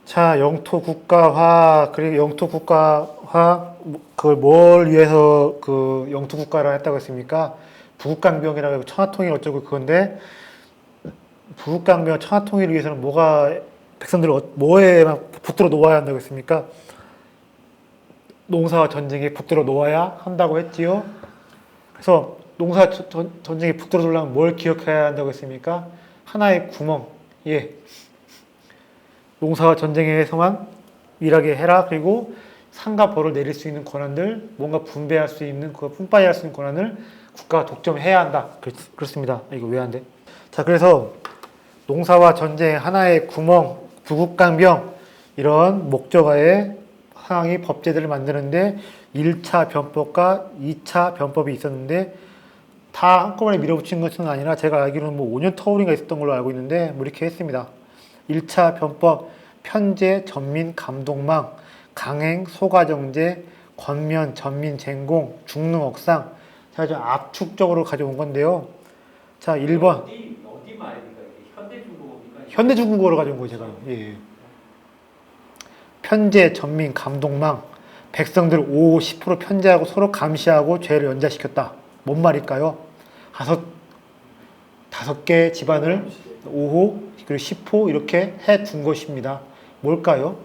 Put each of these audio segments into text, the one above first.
자, 영토 국가화, 그리고 영토 국가화, 그걸 뭘 위해서 그 영토 국가를 했다고 했습니까? 부국강병이라고 천하통일 어쩌고 그건데, 부국강병 천하통일을 위해서는 백성들을 뭐에 붙들어 놓아야 한다고 했습니까? 농사와 전쟁에 붙들어 놓아야 한다고 했지요. 그래서 전쟁에 붙들어 놓으려면 뭘 기억해야 한다고 했습니까? 하나의 구멍, 예. 농사와 전쟁에서만 일하게 해라. 그리고 상과 벌을 내릴 수 있는 권한들, 뭔가 분배할 수 있는, 그거 분파할 수 있는 권한을 국가가 독점해야 한다. 그렇습니다. 이거 왜 안 돼? 자, 그래서 농사와 전쟁 하나의 구멍, 부국강병 이런 목적어의 상황이 법제들을 만드는데 1차 변법과 2차 변법이 있었는데 다 한꺼번에 밀어붙인 것은 아니라 제가 알기로는 뭐 5년 터울인가 있었던 걸로 알고 있는데 뭐 이렇게 했습니다. 1차 변법, 편제, 전민, 감독망, 강행, 소가정제, 권면, 전민, 쟁공, 중릉, 억상. 제가 좀 압축적으로 가져온 건데요. 자, 1번. 어디 말입니까? 현대중국어입니까? 현대중국어로 가져온 거예요, 제가. 예. 편제, 전민, 감독망. 백성들 5, 10% 편제하고 서로 감시하고 죄를 연자시켰다. 뭔 말일까요? 다섯 개 집안을 5호, 그리고 10호 이렇게 해 둔 것입니다. 뭘까요?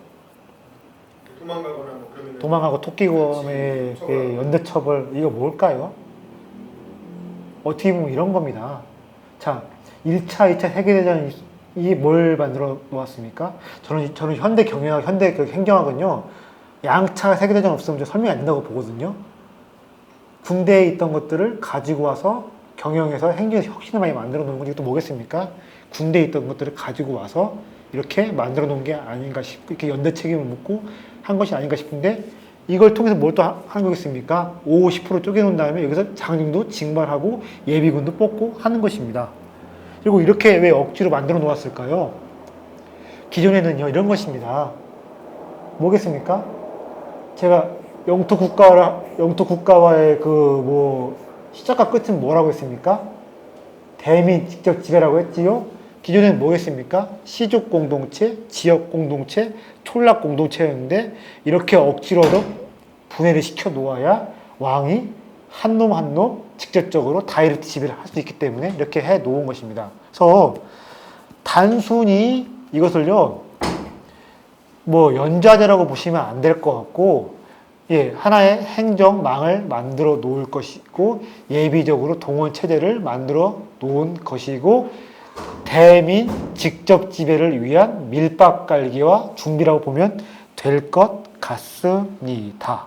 도망가거나 뭐 그러면 도망가고 토끼검의 연대처벌, 이거 뭘까요? 어떻게 보면 이런 겁니다. 자, 1차, 2차 세계대전이 뭘 만들어 놓았습니까? 저는 현대 경영학, 현대 그 행정학은요, 양차 세계대전 없으면 저 설명이 안 된다고 보거든요. 군대에 있던 것들을 가지고 와서 경영에서 행정에서 혁신을 많이 만들어 놓은 건 이것도 뭐겠습니까? 군대에 있던 것들을 가지고 와서 이렇게 만들어 놓은 게 아닌가 싶고, 이렇게 연대 책임을 묻고 한 것이 아닌가 싶은데, 이걸 통해서 뭘 또 하는 거겠습니까? 5, 10% 쪼개놓은 다음에 여기서 장정도 징발하고 예비군도 뽑고 하는 것입니다. 그리고 이렇게 왜 억지로 만들어 놓았을까요? 기존에는요, 이런 것입니다. 뭐겠습니까? 제가 영토 국가와의 시작과 끝은 뭐라고 했습니까? 대민 직접 지배라고 했지요? 기존에는 뭐겠습니까? 시족 공동체, 지역 공동체, 촌락 공동체였는데 이렇게 억지로도 분해를 시켜 놓아야 왕이 한 놈 한 놈 직접적으로 다이렉트 지배를 할 수 있기 때문에 이렇게 해 놓은 것입니다. 그래서 단순히 이것을요, 뭐 연좌제라고 보시면 안 될 것 같고, 예, 하나의 행정망을 만들어 놓을 것이고 예비적으로 동원 체제를 만들어 놓은 것이고 대민 직접 지배를 위한 밀박 깔기와 준비라고 보면 될 것 같습니다.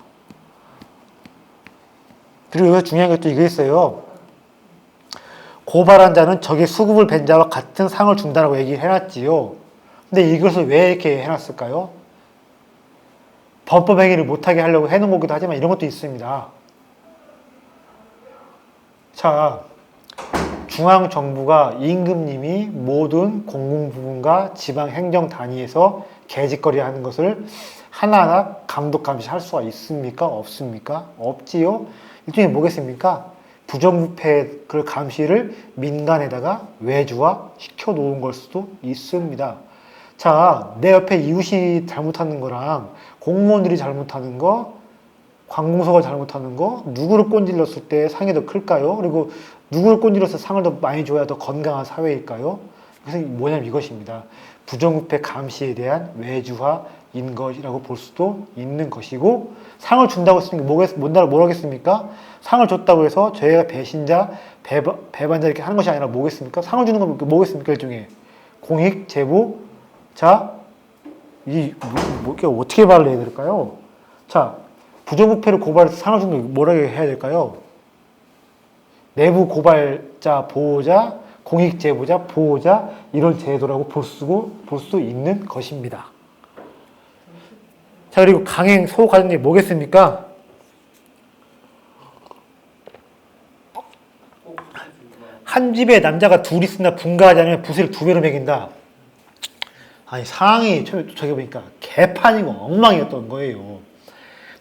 그리고 여기서 중요한 것도 이거 있어요. 고발한 자는 적의 수급을 벤 자와 같은 상을 준다라고 얘기를 해놨지요. 근데 이것을 왜 이렇게 해놨을까요? 범법 행위를 못하게 하려고 해놓은 거기도 하지만 이런 것도 있습니다. 자, 중앙정부가 임금님이 모든 공공부문과 지방행정 단위에서 개짓거리 하는 것을 하나하나 감독 감시할 수가 있습니까? 없습니까? 없지요. 일종의 뭐겠습니까? 부정부패 그 감시를 민간에다가 외주화 시켜놓은 걸 수도 있습니다. 자, 내 옆에 이웃이 잘못하는 거랑 공무원들이 잘못하는 거, 관공서가 잘못하는 거, 누구를 꼰질렀을 때 상이 더 클까요? 그리고 누구를 꼰질러서 상을 더 많이 줘야 더 건강한 사회일까요? 그래서 뭐냐면 이것입니다. 부정부패 감시에 대한 외주화인 것이라고 볼 수도 있는 것이고, 상을 준다고 했으니까 뭐라고 하겠습니까? 상을 줬다고 해서 저희가 배신자, 배반자 이렇게 하는 것이 아니라 뭐겠습니까? 상을 주는 건 뭐겠습니까? 일종의 공익, 제보. 자, 어떻게 말을 해야 될까요? 자, 부정부패를 고발해서 상을 준다고 뭐라고 해야 될까요? 내부 고발자, 보호자, 공익 제보자, 보호자 이런 제도라고 볼 수 있는 것입니다. 자, 그리고 강행 소가정제 뭐겠습니까? 한 집에 남자가 둘 있으나 분가하지 않으면 부세를 2배로 매긴다. 아니, 상황이 저기 보니까 개판이고 엉망이었던 거예요.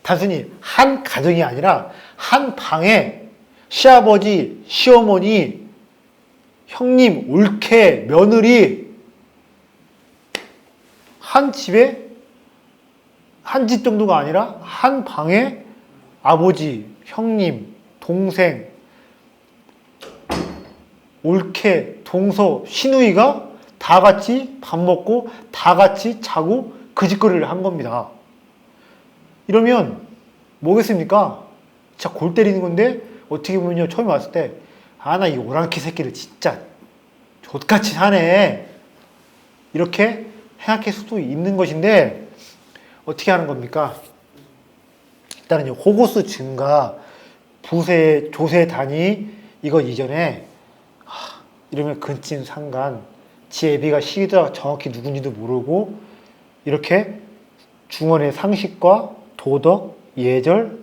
단순히 한 가정이 아니라 한 방에 시아버지, 시어머니, 형님, 올케, 며느리 한 집에 한 집 정도가 아니라 한 방에 아버지, 형님, 동생, 올케, 동서, 시누이가 다 같이 밥 먹고 다 같이 자고 그 짓거리를 한 겁니다. 이러면 뭐겠습니까? 진짜 골 때리는 건데 어떻게 보면요, 처음에 왔을 때 아, 나 이 오랑캐 새끼를 진짜 족같이 사네 이렇게 생각할 수도 있는 것인데 어떻게 하는 겁니까? 일단은 호구수 증가, 부세, 조세 단위 이거 이전에 이러면 근친 상간, 지 애비가 시기가 정확히 누군지도 모르고 이렇게 중원의 상식과 도덕, 예절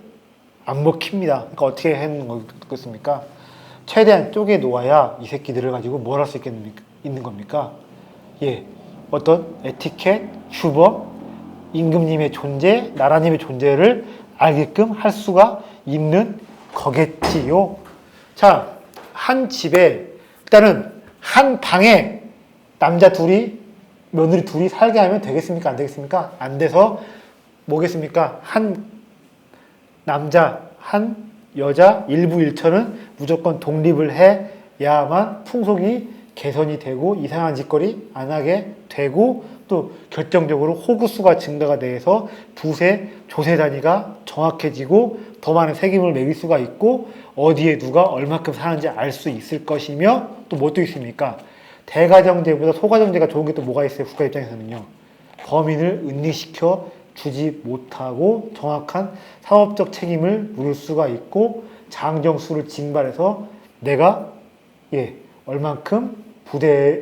안 먹힙니다. 그러니까 어떻게 하는 거겠습니까? 최대한 쪼개 놓아야 이 새끼들을 가지고 뭘 할 수 있는 겁니까? 예, 어떤 에티켓, 규범, 임금님의 존재, 나라님의 존재를 알게끔 할 수가 있는 거겠지요. 자, 한 집에 일단은 한 방에 남자 둘이 며느리 둘이 살게 하면 되겠습니까? 안 되겠습니까? 안 돼서 뭐겠습니까? 한 남자, 한 여자, 일부 일처는 무조건 독립을 해야만 풍속이 개선이 되고 이상한 짓거리 안 하게 되고 또 결정적으로 호구수가 증가가 돼서 부세, 조세 단위가 정확해지고 더 많은 책임을 매길 수가 있고 어디에 누가 얼마큼 사는지 알 수 있을 것이며 또 뭐 또 있습니까? 대가정제보다 소가정제가 좋은 게 또 뭐가 있어요? 국가 입장에서는요. 범인을 은닉시켜 주지 못하고 정확한 사업적 책임을 물을 수가 있고 장정수를 징발해서 내가 얼만큼 부대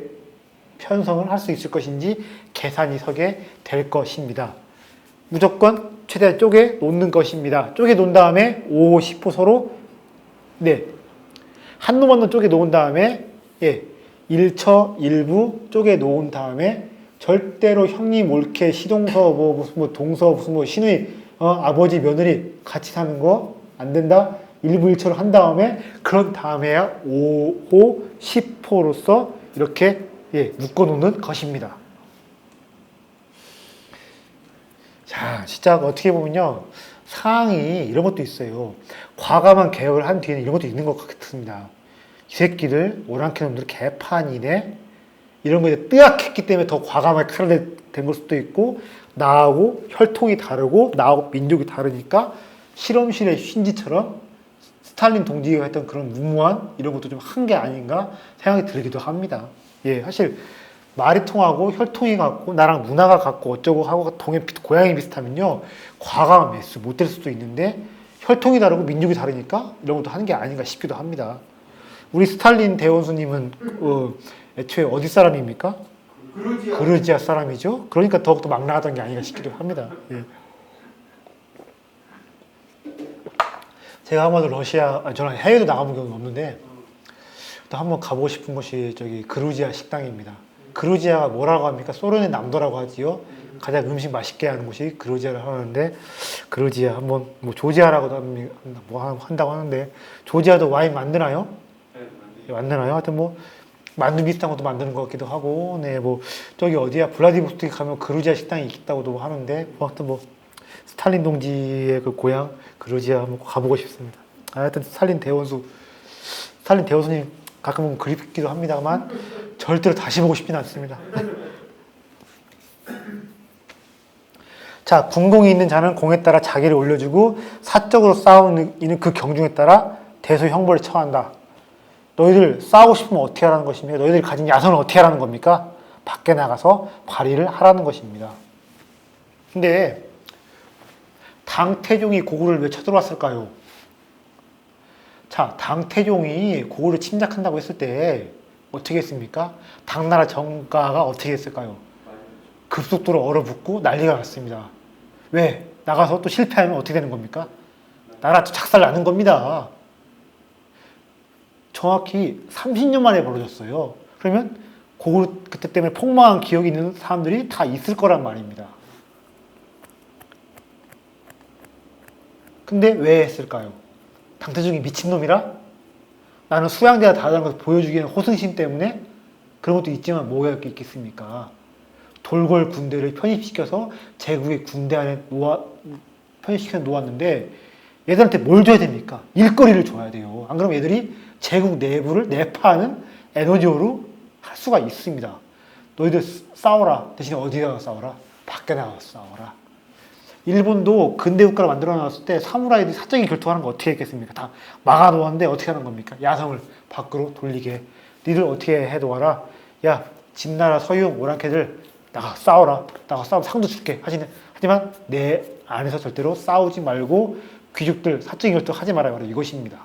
편성을 할 수 있을 것인지 계산이 서게 될 것입니다. 무조건 최대한 쪼개 놓는 것입니다. 쪼개 놓은 다음에 5, 10호 서로 한 놈 한 놈 쪼개 놓은 다음에 일처, 일부 쪼개 놓은 다음에 절대로 형님, 올케, 시동서, 무슨 동서, 무슨 시누이, 아버지, 며느리 같이 사는 거 안 된다. 일부 일처를 한 다음에 그런 다음에야 5호, 10호로서 이렇게 묶어 놓는 것입니다. 자, 진짜 어떻게 보면요. 상황이 이런 것도 있어요. 과감한 개혁을 한 뒤에는 이런 것도 있는 것 같습니다. 이 새끼들, 오랑캐 놈들 개판이네? 이런 거에 뜨악했기 때문에 더 과감하게 칼을 댄 걸 수도 있고, 나하고 혈통이 다르고, 나하고 민족이 다르니까 실험실의 쉰지처럼 스탈린 동지가 했던 그런 무모한 이런 것도 좀 한 게 아닌가 생각이 들기도 합니다. 사실 말이 통하고 혈통이 같고 나랑 문화가 같고 어쩌고 하고 고향이 비슷하면요 과감한 매수 못 될 수도 있는데 혈통이 다르고 민족이 다르니까 이런 것도 하는 게 아닌가 싶기도 합니다. 우리 스탈린 대원수님은 애초에 어디 사람입니까? 그루지아 사람이죠. 그러니까 더욱더 막 나가던 게 아닌가 싶기도 합니다. 제가 한 번도 저는 해외도 나가본 경우는 없는데 또 한번 가보고 싶은 곳이 저기 그루지아 식당입니다. 그루지아가 뭐라고 합니까? 소련의 남도라고 하지요. 가장 음식 맛있게 하는 곳이 그루지아를 하는데 그루지아 한번 조지아라고도 한다고 하는데 조지아도 와인 만드나요? 네, 만드나요? 하여튼 만두 비슷한 것도 만드는 것 같기도 하고 저기 어디야 블라디보스토크에 가면 그루지아 식당이 있다고도 하는데 하여튼 스탈린 동지의 그 고향 그루지아 한번 가보고 싶습니다. 하여튼 스탈린 대원수님 가끔은 그립기도 합니다만 절대로 다시 보고 싶지는 않습니다. 자, 군공이 있는 자는 공에 따라 자기를 올려주고 사적으로 싸우는 이는 그 경중에 따라 대소 형벌을 처한다. 너희들 싸우고 싶으면 어떻게 하라는 것이며 너희들이 가진 야선은 어떻게 하라는 겁니까? 밖에 나가서 발휘를 하라는 것입니다. 근데 당태종이 고구려를 왜 쳐들어왔을까요? 자, 당태종이 고구려를 침략한다고 했을 때 어떻게 했습니까? 당나라 정가가 어떻게 했을까요? 급속도로 얼어붙고 난리가 났습니다. 왜? 나가서 또 실패하면 어떻게 되는 겁니까? 나라 착살 나는 겁니다. 정확히 30년 만에 벌어졌어요. 그러면 고구려 그때 때문에 폭망한 기억이 있는 사람들이 다 있을 거란 말입니다. 근데 왜 했을까요? 당태종이 미친놈이라? 나는 수양대가 다르다는 것을 보여주기에는 호승심 때문에 그런 것도 있지만 뭐가 있겠습니까? 돌궐 군대를 편입시켜서 제국의 군대 안에 편입시켜 놓았는데 얘들한테 뭘 줘야 됩니까? 일거리를 줘야 돼요. 안 그러면 얘들이 제국 내부를 내파하는 에너지로 할 수가 있습니다. 너희들 싸워라. 대신에 어디다가 싸워라? 밖에 나가서 싸워라. 일본도 근대 국가를 만들어 놨을 때 사무라이들이 사적인 결투하는 거 어떻게 했겠습니까? 다 막아놓았는데 어떻게 하는 겁니까? 야성을 밖으로 돌리게. 니들 어떻게 해도와라. 야, 진나라 서유용 오랑캐들 나가 싸워라. 나가 싸우면 상도 줄게. 하지만 내 안에서 절대로 싸우지 말고 귀족들 사적인 결투 하지 말아요. 바로 이것입니다.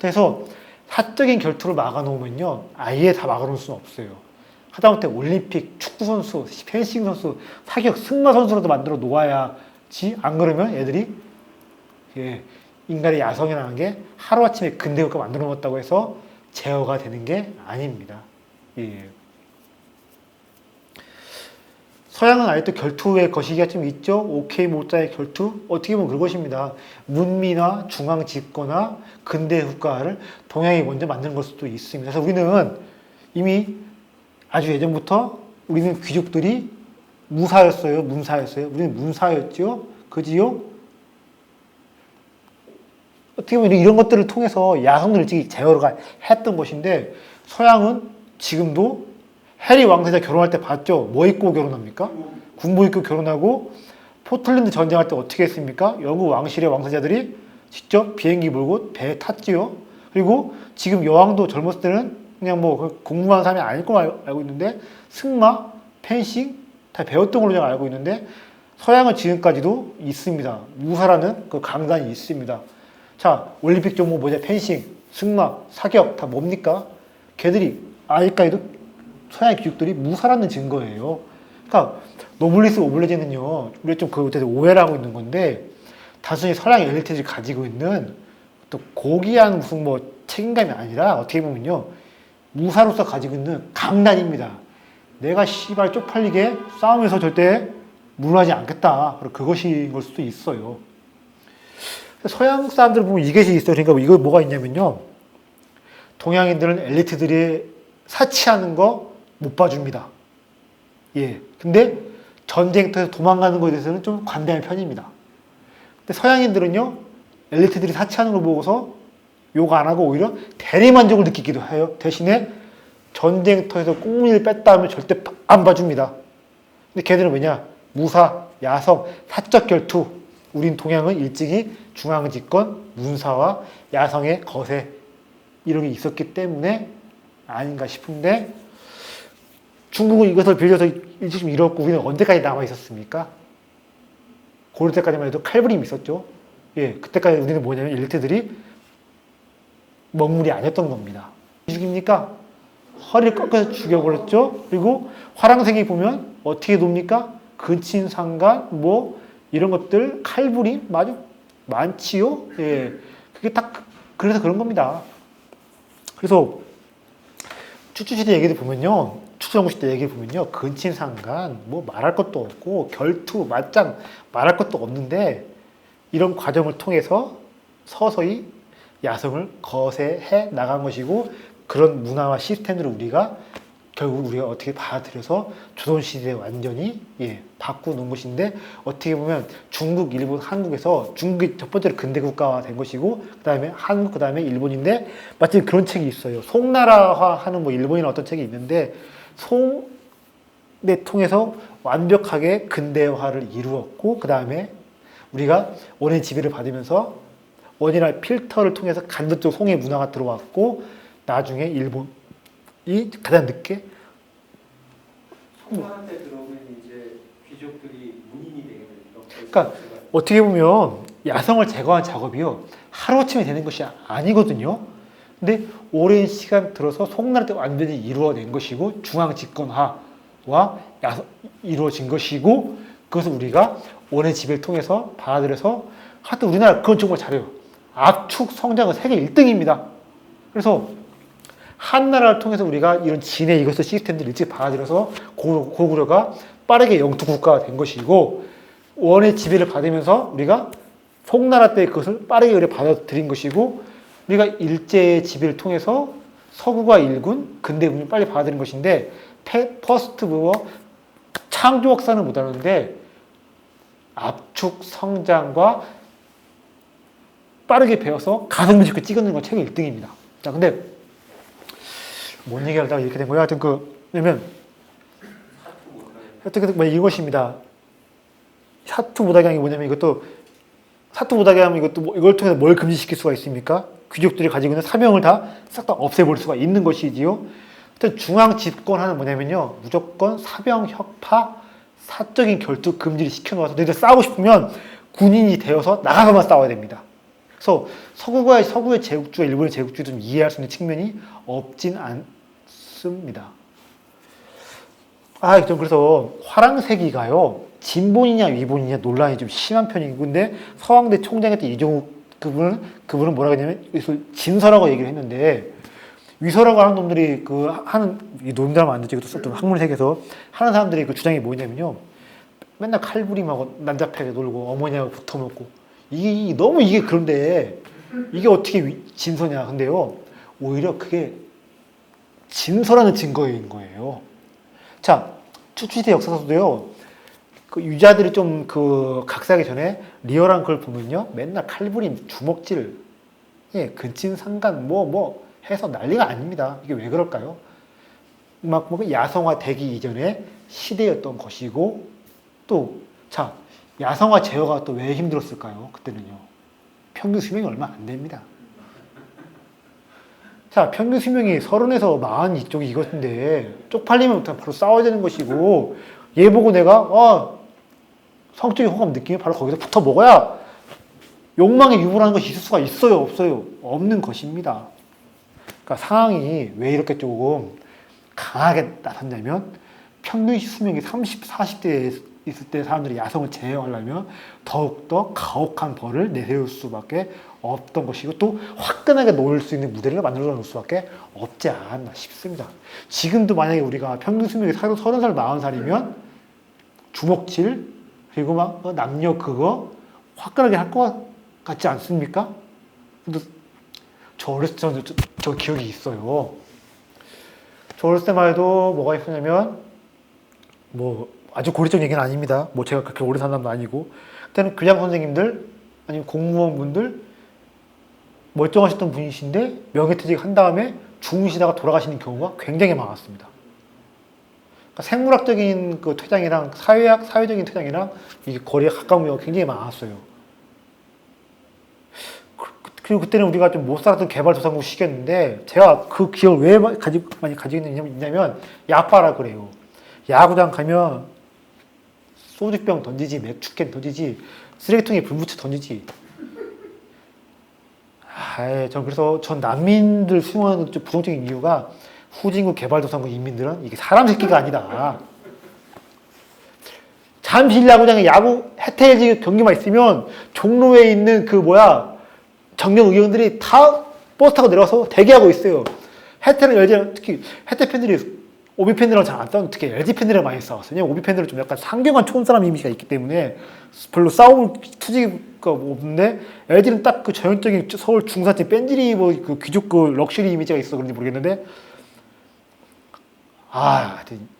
그래서 사적인 결투를 막아놓으면요. 아예 다 막아놓을 수는 없어요. 하다못해 올림픽 축구 선수, 펜싱 선수, 사격, 승마 선수라도 만들어 놓아야지. 안 그러면 애들이 인간의 야성이라는 게 하루아침에 근대국가 만들어 놓았다고 해서 제어가 되는 게 아닙니다. 예. 서양은 아직도 결투의 거시기가 좀 있죠. 오케이 모자의 결투. 어떻게 보면 그것입니다. 문민화, 중앙 집권화, 근대 국가를 동양이 먼저 만든 걸 수도 있습니다. 그래서 우리는 이미 아주 예전부터 우리는 귀족들이 무사였어요? 문사였어요? 우리는 문사였죠? 그지요? 어떻게 보면 이런 것들을 통해서 야성을 일찍 제어가 했던 것인데 서양은 지금도 해리 왕세자 결혼할 때 봤죠? 뭐 입고 결혼합니까? 군복 입고 결혼하고 포틀랜드 전쟁할 때 어떻게 했습니까? 영국 왕실의 왕세자들이 직접 비행기 몰고 배에 탔지요. 그리고 지금 여왕도 젊었을 때는 그냥 뭐 공부하는 사람이 아닐 걸 알고 있는데 승마, 펜싱 다 배웠던 걸로 제가 알고 있는데 서양은 지금까지도 있습니다. 무사라는 그 강단이 있습니다. 자, 올림픽 종목 뭐냐? 펜싱, 승마, 사격 다 뭡니까? 걔들이 아직까지도 서양의 귀족들이 무사라는 증거예요. 그러니까 노블리스 오블리제는요, 우리가 좀 그 오해를 하고 있는 건데 단순히 서양의 엘리트들이 가지고 있는 또 고귀한 무슨 뭐 책임감이 아니라 어떻게 보면요, 무사로서 가지고 있는 강단입니다. 내가 씨발 쪽팔리게 싸우면서 절대 물러나지 않겠다. 그것인 걸 수도 있어요. 서양 사람들 보면 이것이 있어요. 그러니까 이거 뭐가 있냐면요, 동양인들은 엘리트들이 사치하는 거 못 봐줍니다. 예. 근데 전쟁터에서 도망가는 거에 대해서는 좀 관대한 편입니다. 근데 서양인들은요, 엘리트들이 사치하는 걸 보고서 욕 안 하고 오히려 대리만족을 느끼기도 해요. 대신에 전쟁터에서 꽁무니를 뺐다 하면 절대 안 봐줍니다. 근데 걔들은 왜냐? 무사, 야성, 사적 결투. 우린 동양은 일찍이 중앙집권, 문사와 야성의 거세 이런 게 있었기 때문에 아닌가 싶은데 중국은 이것을 빌려서 일찍 좀 잃었고 우리는 언제까지 남아 있었습니까? 고려 때까지만 해도 칼부림이 있었죠. 예, 그때까지 우리는 뭐냐면 엘리트들이 먹물이 아니었던 겁니다. 죽입니까? 허리를 꺾어서 죽여버렸죠. 그리고 화랑생이 보면 어떻게 놉니까? 근친상간 뭐 이런 것들 칼부림 아주 많지요. 예, 그게 딱 그래서 그런 겁니다. 그래서 추추시대 얘기를 보면요, 추추정부시대 얘기를 보면요, 근친상간 뭐 말할 것도 없고 결투 맞짱 말할 것도 없는데 이런 과정을 통해서 서서히 야성을 거세해 나간 것이고 그런 문화와 시스템들을 우리가 결국 우리가 어떻게 받아들여서 조선시대에 완전히 바꾸는 것인데 어떻게 보면 중국, 일본, 한국에서 중국이 첫 번째로 근대국가화 된 것이고 그 다음에 한국, 그 다음에 일본인데 마침 그런 책이 있어요. 송나라화 하는 뭐 일본이나 어떤 책이 있는데 송네 통해서 완벽하게 근대화를 이루었고 그 다음에 우리가 원의 지배를 받으면서 원이나 필터를 통해서 간접적 송의 문화가 들어왔고 나중에 일본이 가장 늦게 성나한테 들어오면 이제 귀족들이 문인이 되게 됩니다. 그러니까 어떻게 보면 야성을 제거한 작업이요 하루아침에 되는 것이 아니거든요. 근데 오랜 시간 들어서 송나라 때 완전히 이루어낸 것이고 중앙 집권화와 이루어진 것이고 그것을 우리가 원의 지배를 통해서 받아들여서 하여튼 우리나라 그건 정말 잘해요. 압축 성장은 세계 1등입니다. 그래서 한나라를 통해서 우리가 이런 진의 이것을 시스템들을 일찍 받아들여서 고구려가 빠르게 영토 국가가 된 것이고 원의 지배를 받으면서 우리가 송나라 때 그것을 빠르게 우리가 받아들인 것이고 우리가 일제의 지배를 통해서 서구가 일군, 근대군을 빨리 받아들인 것인데 퍼스트 부어 창조학사는 못하는데 압축 성장과 빠르게 배워서 가성비 좋게 찍어내는 건 책의 1등입니다. 자, 근데 뭔 얘기하다가 이렇게 된 거야? 하여튼 왜냐면 하여튼 뭐 이것입니다. 사투 못하게 하는 게 뭐냐면 이것도 사투 못하게 하면 이것도 이걸 통해서 뭘 금지시킬 수가 있습니까? 귀족들이 가지고 있는 사명을 다 싹 다 없애버릴 수가 있는 것이지요. 하여튼 중앙 집권하는 뭐냐면요, 무조건 사병 혁파 사적인 결투 금지를 시켜놓아서 너희들 싸우고 싶으면 군인이 되어서 나가서만 싸워야 됩니다. 그래서 서구의 제국주와 일본의 제국주를 좀 이해할 수 있는 측면이 없진 않습니다. 전 그래서 화랑새기가요, 진본이냐 위본이냐 논란이 좀 심한 편이고, 근데 서강대 총장했던 이종욱 그분은 뭐라고 했냐면 이것을 진서라고 얘기를 했는데, 위서라고 하는 놈들이 하는 이 논담 안 되지, 이것도 썼던 학문세계에서 하는 사람들이 그 주장이 뭐냐면요, 맨날 칼부림하고 난잡하게 놀고 어머니하고 붙어먹고 너무 이게 그런데 이게 어떻게 진서냐. 근데요, 오히려 그게 진서라는 증거인 거예요. 자, 추추시대 역사서도요, 그 유자들이 좀 각사하기 전에 리얼한 걸 보면요, 맨날 칼부림, 주먹질, 근친상간 해서 난리가 아닙니다. 이게 왜 그럴까요? 야성화 되기 이전의 시대였던 것이고, 야성화 제어가 또 왜 힘들었을까요? 그때는요, 평균 수명이 얼마 안 됩니다. 자, 평균 수명이 30에서 40 이쪽이 이것인데 쪽팔리면 바로 싸워야 되는 것이고, 얘 보고 내가 성적인 호감 느끼면 바로 거기서 붙어 먹어야 욕망에 유불하는 것이 있을 수가 있어요, 없어요? 없는 것입니다. 그러니까 상황이 왜 이렇게 조금 강하게 나섰냐면, 평균 수명이 30, 40대에 있을 때 사람들이 야성을 제어하려면 더욱더 가혹한 벌을 내세울 수밖에 없던 것이고, 또 화끈하게 놀 수 있는 무대를 만들어 놓을 수밖에 없지 않나 싶습니다. 지금도 만약에 우리가 평균 수명이 30살, 40살이면 주먹질, 그리고 남녀 화끈하게 할 것 같지 않습니까? 근데 저 어렸을 때 저 기억이 있어요. 저 어렸을 때만 해도 뭐가 있었냐면, 아주 고리적 얘기는 아닙니다. 제가 그렇게 오래 산 사람도 아니고, 그때는 교장 선생님들, 아니면 공무원분들, 멀쩡하셨던 분이신데, 명예퇴직 한 다음에 주무시다가 돌아가시는 경우가 굉장히 많았습니다. 그러니까 생물학적인 퇴장이랑 사회적인 퇴장이랑 이게 거리가 가까운 경우가 굉장히 많았어요. 그리고 그때는 우리가 좀 못 살았던 개발도상국 시기였는데, 제가 그 기억을 왜 많이 가지고 있냐면, 야빠라 그래요. 야구장 가면 소주병 던지지, 맥주캔 던지지, 쓰레기통에 불 붙여 던지지. 전 난민들 수용하는 좀 부정적인 이유가, 후진국 개발도상국 인민들은 이게 사람 새끼가 아니다. 잠실 야구장에 해태지 경기만 있으면 종로에 있는 정경 의원들이 다 버스 타고 내려와서 대기하고 있어요. 특히 해태 팬들이 오비 팬들이랑 잘 안 싸우는, 특히 LG 팬들이랑 많이 싸웠어요. 오비 팬들은 좀 약간 상경한 촌사람 이미지가 있기 때문에 별로 투지가 없는데, LG는 딱 전형적인 서울 중산층 뺀질이 귀족 럭셔리 이미지가 있어. 그런지 모르겠는데,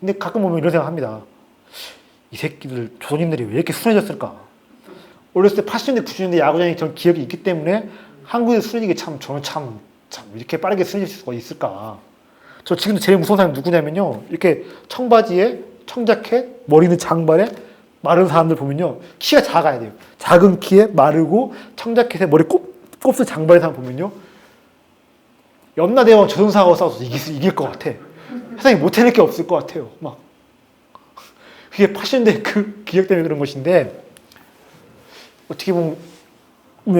근데 가끔 보면 이런 생각합니다. 이 새끼들, 조선인들이 왜 이렇게 순해졌을까? 어렸을 때 80년대, 90년대 야구장에 전 기억이 있기 때문에 한국에서 순해지게 저는 참 이렇게 빠르게 순해질 수가 있을까? 저 지금도 제일 무서운 사람이 누구냐면요, 이렇게 청바지에 청자켓, 머리는 장발에 마른 사람들 보면요, 키가 작아야 돼요. 작은 키에 마르고 청자켓에 머리 곱슬 장발의 사람 보면요, 염라대왕 조선사하고 싸워서 이길 것 같아. 세상에 못해낼 게 없을 것 같아요. 그게 80년대 기억 때문에 그런 것인데, 어떻게 보면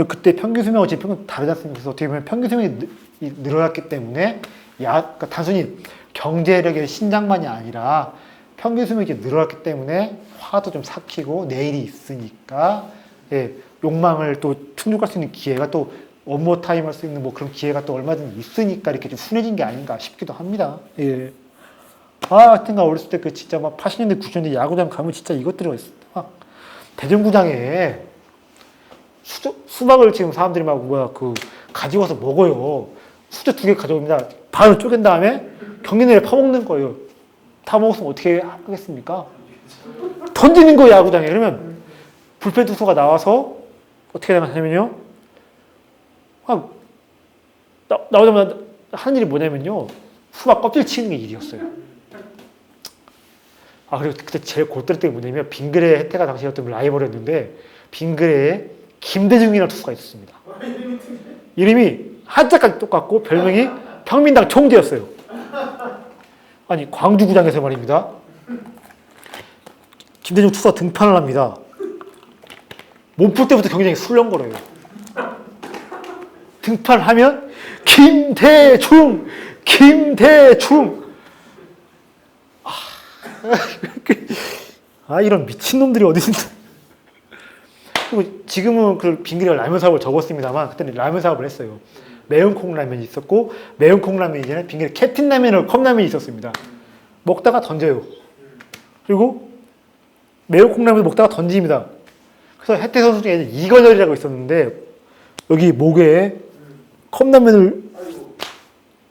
그때 평균 수명과 지금 평균 다르지 않습니까? 그래서 어떻게 보면 평균 수명이 늘어났기 때문에, 그러니까 단순히 경제력의 신장만이 아니라 평균 수명이 늘어났기 때문에 화도 좀 삭히고 내일이 있으니까, 욕망을 또 충족할 수 있는 기회가, 또 원모 타임 할 수 있는 그런 기회가 또 얼마든지 있으니까 이렇게 좀 순해진 게 아닌가 싶기도 합니다. 하여튼가 어렸을 때 진짜 80년대, 90년대 야구장 가면 진짜 이것들이 있어. 대전구장에 수박을 지금 사람들이 가지고 와서 먹어요. 수저 2개 가져옵니다. 반을 쪼갠 다음에 경기 내에 파먹는 거예요. 다 먹었으면 어떻게 하겠습니까? 던지는 거 야구장에. 그러면 불펜 투수가 나와서 어떻게 나가냐면요. 나오자마자 하는 일이 뭐냐면요. 수박 껍질 치는 게 일이었어요. 그리고 그때 제일 골 때렸던 게 뭐냐면 빙그레 혜태가 당시였던 라이벌이었는데 빙그레에 김대중이라는 투수가 있었습니다. 이름이 한자까지 똑같고 별명이 평민당 총재였어요. 아니 광주구장에서 말입니다. 김대중 투수가 등판을 합니다. 몸풀 때부터 경기장이 술렁거려요. 등판을 하면 김대중 이런 미친놈들이 어디 있는데. 그리고 지금은 그 빙그레가 라면 사업을 접었습니다만 그때는 라면 사업을 했어요. 매운 콩라면이 있었고 매운 콩라면 이전에 빙그레 캡틴 라면으로 컵라면이 있었습니다. 먹다가 던져요. 그리고 매운 콩라면을 먹다가 던집니다. 그래서 혜태 선수 중에 이건열이라고 있었는데 여기 목에 컵라면을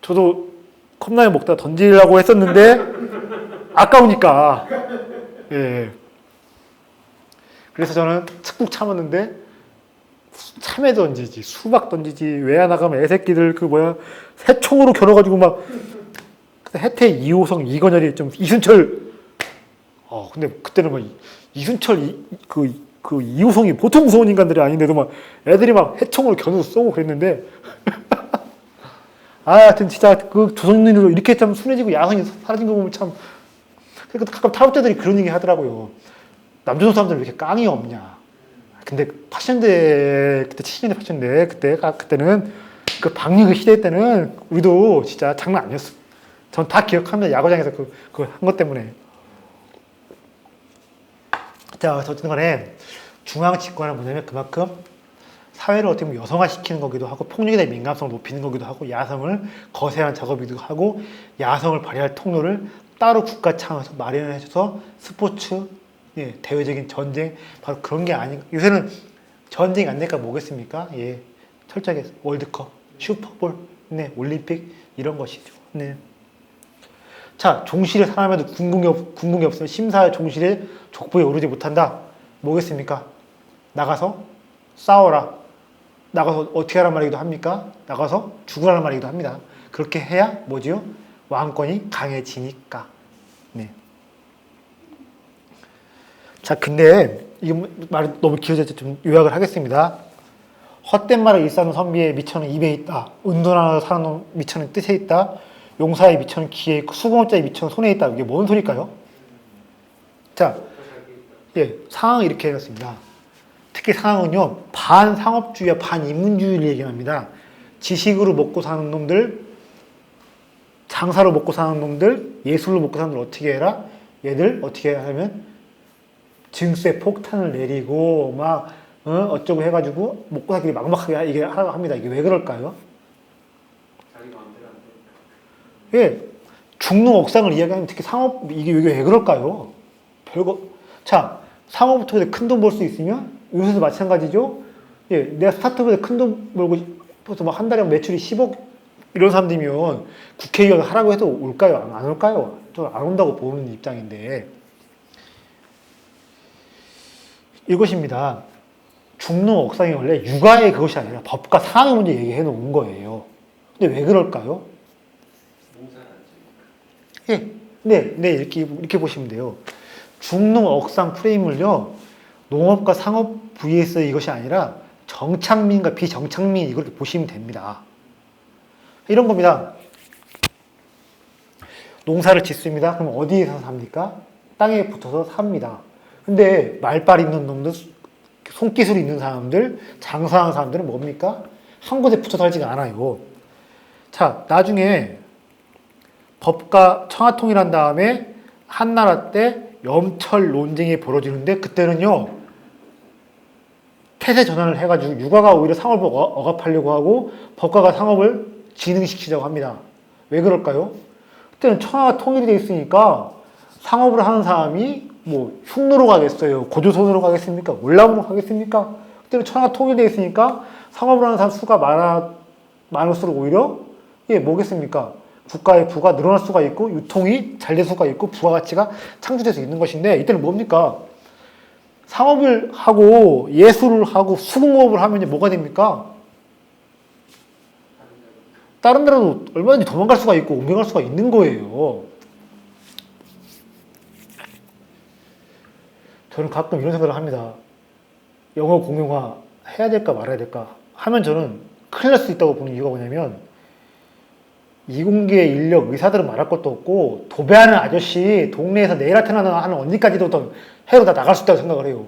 저도 컵라면 먹다가 던지려고 했었는데 아까우니까 예. 그래서 저는 측국 참았는데 참외 던지지 수박 던지지 외야 나가면 애새끼들 새총으로 겨뤄가지고 막 혜태 이호성 이건열이 좀 이순철 근데 그때는 막 이순철 그 이호성이 보통 무서운 인간들이 아닌데도 막 애들이 막 해총으로 겨누고 쏘고 그랬는데 하여튼 진짜 그 조선인으로 이렇게 참 순해지고 야성이 사라진 거 보면 참 가끔 타협자들이 그런 얘기 하더라고요. 남조선 사람들은 왜 이렇게 깡이 없냐. 근데 80년대 그때 70년대 80년대 그때는 그 박리그 시대 때는 우리도 진짜 장난 아니었어. 전 다 기억합니다. 야구장에서 그거 한 것 때문에. 자, 어쨌든 간에 중앙 집권은 뭐냐면 그만큼 사회를 어떻게 보면 여성화시키는 거기도 하고 폭력에 대한 민감성을 높이는 거기도 하고 야성을 거세하는 작업이기도 하고 야성을 발휘할 통로를 따로 국가 차원에서 마련을 해줘서 스포츠, 대외적인 전쟁 바로 그런 게 아닌가. 요새는 전쟁이 안 되니까 뭐겠습니까? 철저하게 월드컵, 슈퍼볼, 올림픽 이런 것이죠. 자, 종실에 사람에도 궁극이 없으면 심사의 종실에 족보에 오르지 못한다. 뭐겠습니까? 나가서 싸워라. 나가서 어떻게 하란 말이기도 합니까? 나가서 죽으라는 말이기도 합니다. 그렇게 해야 뭐지요? 왕권이 강해지니까. 자, 근데 이거 말이 너무 길어져서 좀 요약을 하겠습니다. 헛된 말을 일삼는 선비의 미천은 입에 있다. 운동하러 사는 놈 미천은 뜻에 있다. 용사의 미천은 귀에 있고 수공업자의 미천은 손에 있다. 이게 뭔 소리일까요? 자, 상황을 이렇게 해놨습니다. 특히 상황은요, 반상업주의와 반인문주의를 얘기합니다. 지식으로 먹고 사는 놈들, 장사로 먹고 사는 놈들, 예술로 먹고 사는 놈들 어떻게 해라? 얘들 어떻게 하면 증세 폭탄을 내리고 막 어쩌고 해가지고 먹고 살기 막막하게 이게 하라고 합니다. 이게 왜 그럴까요? 자기 마음대로 안 되니까. 중농 억상을 이야기하면 특히 상업 이게 왜 그럴까요? 별거. 자, 상업부터 큰 돈 벌 수 있으면 요새도 마찬가지죠. 내가 스타트업에서 큰 돈 벌고 싶어서 막 한 달에 매출이 10억 이런 사람들이면 국회의원 하라고 해도 올까요? 안 올까요? 저는 안 온다고 보는 입장인데 이것입니다. 중농 억상이 원래 육아의 그것이 아니라 법과 상황의 문제 얘기해 놓은 거예요. 근데 왜 그럴까요? 농사를 안 지니까. 네, 이렇게 보시면 돼요. 중농 억상 프레임을요, 농업과 상업 vs 이것이 아니라 정착민과 비정착민 이렇게 보시면 됩니다. 이런 겁니다. 농사를 짓습니다. 그럼 어디에서 삽니까? 땅에 붙어서 삽니다. 근데 말빨 있는 놈들, 손기술이 있는 사람들, 장사하는 사람들은 뭡니까? 한 곳에 붙어 살지가 않아요. 자, 나중에 법과 청하통일한 다음에 한나라 때 염철 논쟁이 벌어지는데 그때는요, 태세 전환을 해가지고 육아가 오히려 상업을 억압하려고 하고 법가가 상업을 진흥시키자고 합니다. 왜 그럴까요? 그때는 청하가 통일이 돼 있으니까 상업을 하는 사람이 뭐 흉노로 가겠어요? 고조선으로 가겠습니까? 월남으로 가겠습니까? 그때는 청하가 통일돼 있으니까 상업을 하는 사람 수가 많을수록 오히려 뭐겠습니까? 국가의 부가 늘어날 수가 있고 유통이 잘 될 수가 있고 부가가치가 창출될 수 있는 것인데 이때는 뭡니까? 상업을 하고 예술을 하고 수공업을 하면 이제 뭐가 됩니까? 다른 나라도 얼마든지 도망갈 수가 있고 옮겨갈 수가 있는 거예요. 저는 가끔 이런 생각을 합니다. 영어 공용화 해야 될까 말아야 될까 하면 저는 큰일 날 수 있다고 보는 이유가 뭐냐면 이공계 인력 의사들은 말할 것도 없고 도배하는 아저씨 동네에서 네일아트 하는 언니까지도 더 해로 다 나갈 수 있다고 생각을 해요.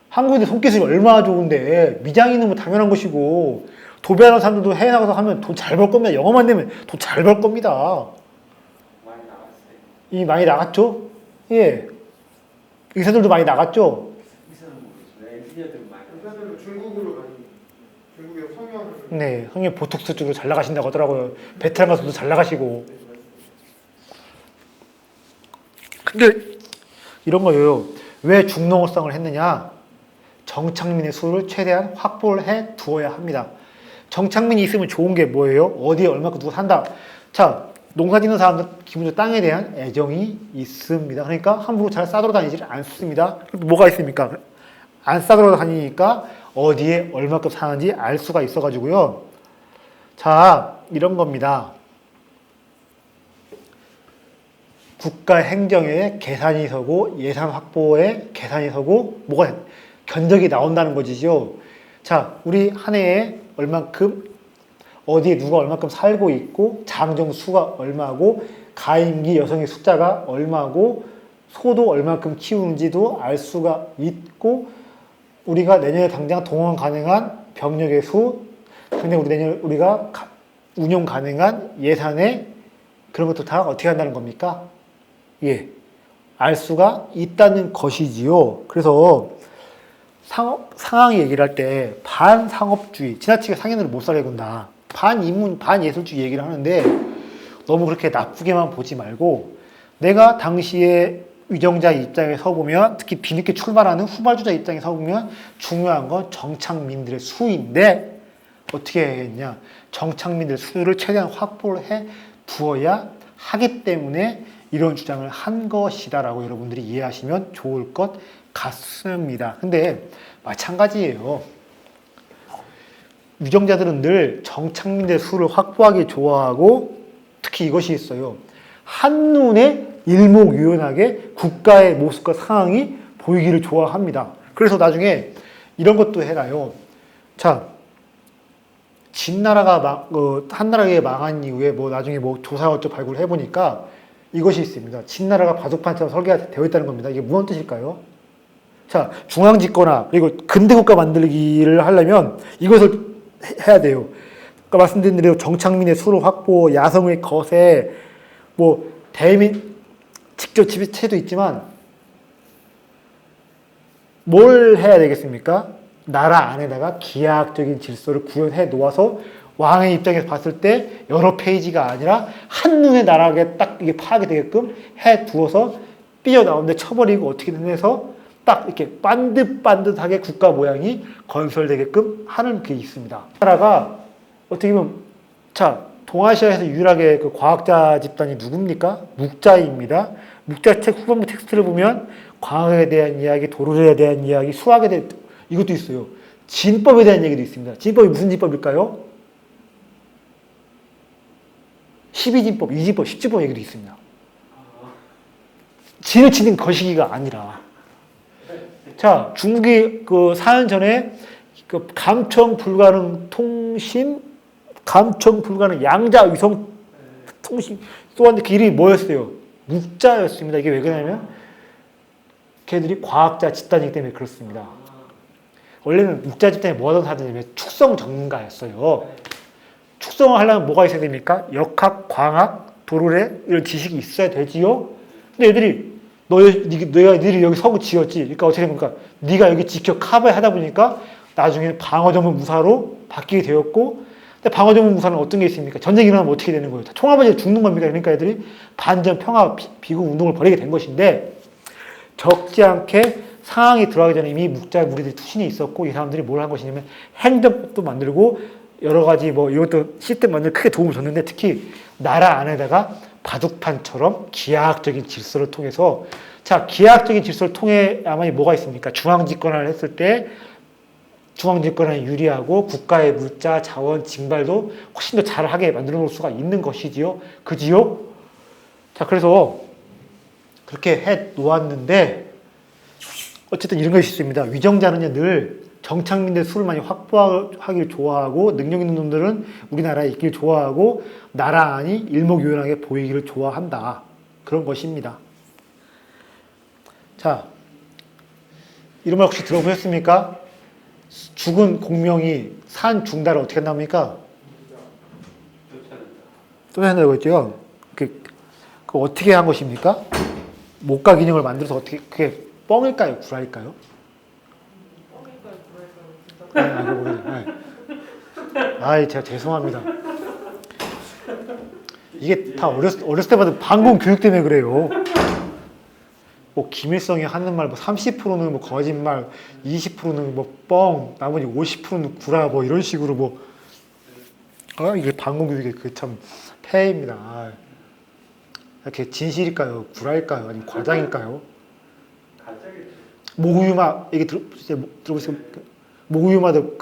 한국인들 손기술이 얼마나 좋은데 미장이는 뭐 당연한 것이고 도배하는 사람들도 해외 나가서 하면 돈 잘 벌 겁니다. 영어만 되면 돈 잘 벌 겁니다. 많이 나갔어요. 이미 많이 나갔죠? 예. 의사들도 많이 나갔죠? 의사는 모르겠어요. 엔지니어들 많이. 사실은 중국으로 많이 중국에서 성형을 네. 형님 보톡스 쪽으로 잘 나가신다고 하더라고요. 베트남 가서도 잘 나가시고. 근데 이런 거예요. 왜 중농업상을 했느냐? 정착민의 수를 최대한 확보를 해 두어야 합니다. 정착민이 있으면 좋은 게 뭐예요? 어디에 얼마큼 누가 산다. 자, 농사 짓는 사람들 기본적으로 땅에 대한 애정이 있습니다. 그러니까 함부로 잘 싸돌아다니지 않습니다. 뭐가 있습니까? 안 싸돌아다니니까 어디에 얼마큼 사는지 알 수가 있어가지고요. 자, 이런 겁니다. 국가 행정에 계산이 서고 예산 확보에 계산이 서고 뭐가 견적이 나온다는 것이죠. 자, 우리 한 해에 얼만큼 어디에 누가 얼만큼 살고 있고 장정 수가 얼마고 가임기 여성의 숫자가 얼마고 소도 얼만큼 키우는지도 알 수가 있고 우리가 내년에 당장 동원 가능한 병력의 수, 당장 우리 내년 우리가 운용 가능한 예산의 그런 것도 다 어떻게 한다는 겁니까? 예, 알 수가 있다는 것이지요. 그래서 상황 얘기를 할 때 반상업주의, 지나치게 상인으로 못 살게 군다. 반인문, 반예술주의 얘기를 하는데 너무 그렇게 나쁘게만 보지 말고 내가 당시에 위정자 입장에 서보면 특히 뒤늦게 출발하는 후발주자 입장에 서보면 중요한 건 정착민들의 수인데 어떻게 해야겠냐. 정착민들의 수를 최대한 확보를 해 두어야 하기 때문에 이런 주장을 한 것이다 라고 여러분들이 이해하시면 좋을 것 같습니다. 근데 마찬가지예요. 유정자들은 늘 정착민들의 수를 확보하기 좋아하고 특히 이것이 있어요. 한눈에 일목요연하게 국가의 모습과 상황이 보이기를 좋아합니다. 그래서 나중에 이런 것도 해놔요. 자, 진나라가 한나라에 망한 이후에 뭐 나중에 뭐 조사 어쩌고 발굴을 해보니까 이것이 있습니다. 진나라가 바둑판처럼 설계가 되어 있다는 겁니다. 이게 무슨 뜻일까요? 자, 중앙 집권화 그리고 근대 국가 만들기를 하려면 이것을 해야 돼요. 아까 말씀드린 대로 정착민의 수로 확보, 야성의 거세, 뭐 대민 직접 지배체도 있지만 뭘 해야 되겠습니까? 나라 안에다가 기하학적인 질서를 구현해 놓아서 왕의 입장에서 봤을 때 여러 페이지가 아니라 한눈에 나라하게 딱 이게 파악이 되게끔 해 두어서 삐져나오는데 쳐버리고 어떻게든 해서 딱 이렇게 반듯반듯하게 국가 모양이 건설되게끔 하는 게 있습니다. 나라가 어떻게 보면 자 동아시아에서 유일하게 그 과학자 집단이 누굽니까? 묵자입니다. 묵자 책 후반부 텍스트를 보면 과학에 대한 이야기, 도로에 대한 이야기, 수학에 대한 이것도 있어요. 진법에 대한 얘기도 있습니다. 진법이 무슨 진법일까요? 12진법, 2진법, 10진법 얘기도 있습니다. 진을 치는 거시기가 아니라. 자, 중국이 그 4년 전에 그 감청 불가능 통신, 감청 불가능 양자 위성 통신 쏘았는데 그 이름이 뭐였어요? 묵자였습니다. 이게 왜 그러냐면 걔들이 과학자 집단이기 때문에 그렇습니다. 원래는 묵자 집단이 뭐 하던 사람들이냐면 축성 전문가였어요. 축성을 하려면 뭐가 있어야 됩니까? 역학, 광학, 도르래 이런 지식이 있어야 되지요. 근데 애들이 너희들이 여기 서구 지었지. 그러니까 어떻게 됩니까? 네가 여기 지켜 커버해 하다 보니까 나중에는 방어 전문 무사로 바뀌게 되었고, 근데 방어 전문 무사는 어떤 게 있습니까? 전쟁이 일어나면 어떻게 되는 거예요? 총알맞이 죽는 겁니까? 그러니까 애들이 반전 평화 비극 운동을 벌이게 된 것인데 적지 않게 상황이 들어가기 전에 이미 묵자 무리들이 투신이 있었고 이 사람들이 뭘 한 것이냐면 행정법도 만들고 여러 가지 뭐 이것도 시스템 만드는 크게 도움을 줬는데 특히 나라 안에다가 바둑판처럼 기하학적인 질서를 통해서 자 기하학적인 질서를 통해야만이 뭐가 있습니까? 중앙집권을 했을 때 중앙집권에 유리하고 국가의 물자, 자원, 징발도 훨씬 더 잘하게 만들어 놓을 수가 있는 것이지요. 그지요? 자 그래서 그렇게 해 놓았는데 어쨌든 이런 것이 있습니다. 위정자는요 늘 정착민들 수를 많이 확보하기를 좋아하고 능력 있는 놈들은 우리나라에 있기를 좋아하고 나라 안이 일목요연하게 보이기를 좋아한다. 그런 것입니다. 자, 이런 말 혹시 들어보셨습니까? 죽은 공명이 산 중달을 어떻게 한답니까? 쫓아낸다고 했죠. 그 어떻게 한 것입니까? 목각 인형을 만들어서 어떻게 그게 뻥일까요? 구라일까요? 아이, 제가 죄송합니다. 이게 다 어렸을 때 받은 방공 교육 때문에 그래요. 뭐 김일성이 하는 말 뭐 30%는 뭐 거짓말, 20%는 뭐 뻥, 나머지 50%는 구라 뭐 이런 식으로 뭐 이게 방공 교육의 그 참 폐해입니다. 아, 이렇게 진실일까요? 구라일까요? 아니면 과장일까요? 모구유마 얘기 들어보세요. 모구유마도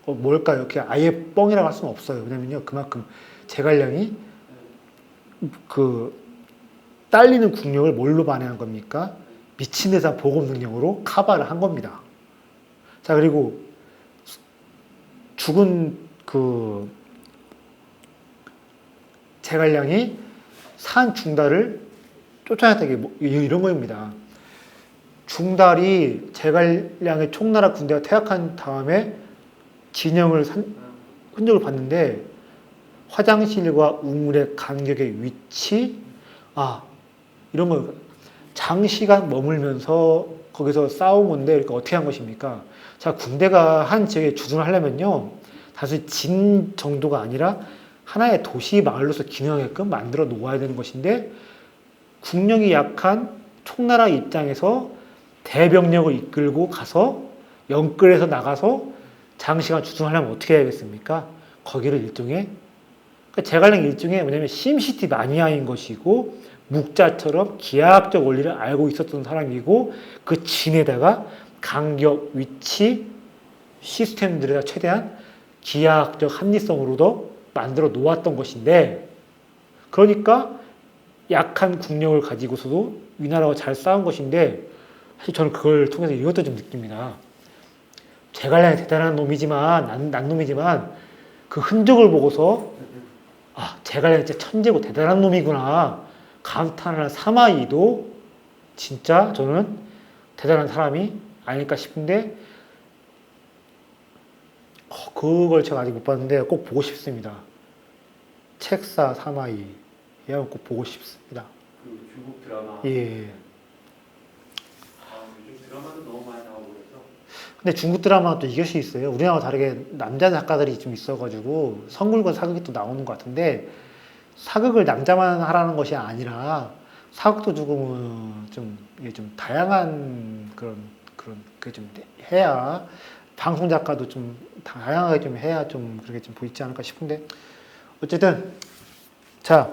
뭘까요? 이렇게 아예 뻥이라고 할 수는 없어요. 왜냐면요 그만큼 제갈량이 딸리는 국력을 뭘로 반영한 겁니까? 미친 듯한 보급 능력으로 카바를 한 겁니다. 자 그리고 죽은 제갈량이 산 중달을 쫓아냈다 게 이런 거입니다. 중달이 제갈량의 총나라 군대가 퇴각한 다음에 진영을 흔적을 봤는데 화장실과 우물의 간격의 위치 이런 거 장시간 머물면서 거기서 싸운 건데 그러니까 어떻게 한 것입니까? 자 군대가 한 지역에 주둔을 하려면요 단순히 진 정도가 아니라 하나의 도시 마을로서 기능하게끔 만들어 놓아야 되는 것인데 국력이 약한 총나라 입장에서 대병력을 이끌고 가서 영끌에서 나가서 장시간 주둔하려면 어떻게 해야겠습니까? 거기를 일종의 제갈량 일종의 뭐냐면 심시티 마니아인 것이고 묵자처럼 기하학적 원리를 알고 있었던 사람이고 그 진에다가 간격, 위치, 시스템들에다 최대한 기하학적 합리성으로도 만들어 놓았던 것인데 그러니까 약한 국력을 가지고서도 위나라가 잘 싸운 것인데 사실 저는 그걸 통해서 이것도 좀 느낍니다. 제갈량이 대단한 놈이지만 난 놈이지만 그 흔적을 보고서 제갈량이 진짜 천재고 대단한 놈이구나 감탄하는 사마이도 진짜 저는 대단한 사람이 아닐까 싶은데 그걸 제가 아직 못 봤는데 꼭 보고 싶습니다. 책사 사마이 꼭 보고 싶습니다. 그 중국 드라마. 예. 요즘 드라마도 너무 많이 나오고 그래서. 근데 중국 드라마는 또 이것이 있어요. 우리나라와 다르게 남자 작가들이 좀 있어가지고 성물건 사극이 또 나오는 것 같은데 사극을 남자만 하라는 것이 아니라 사극도 조금은 좀 다양한 그런 그 좀 해야 방송 작가도 좀 다양하게 좀 해야 좀 그렇게 좀 보이지 않을까 싶은데 어쨌든 자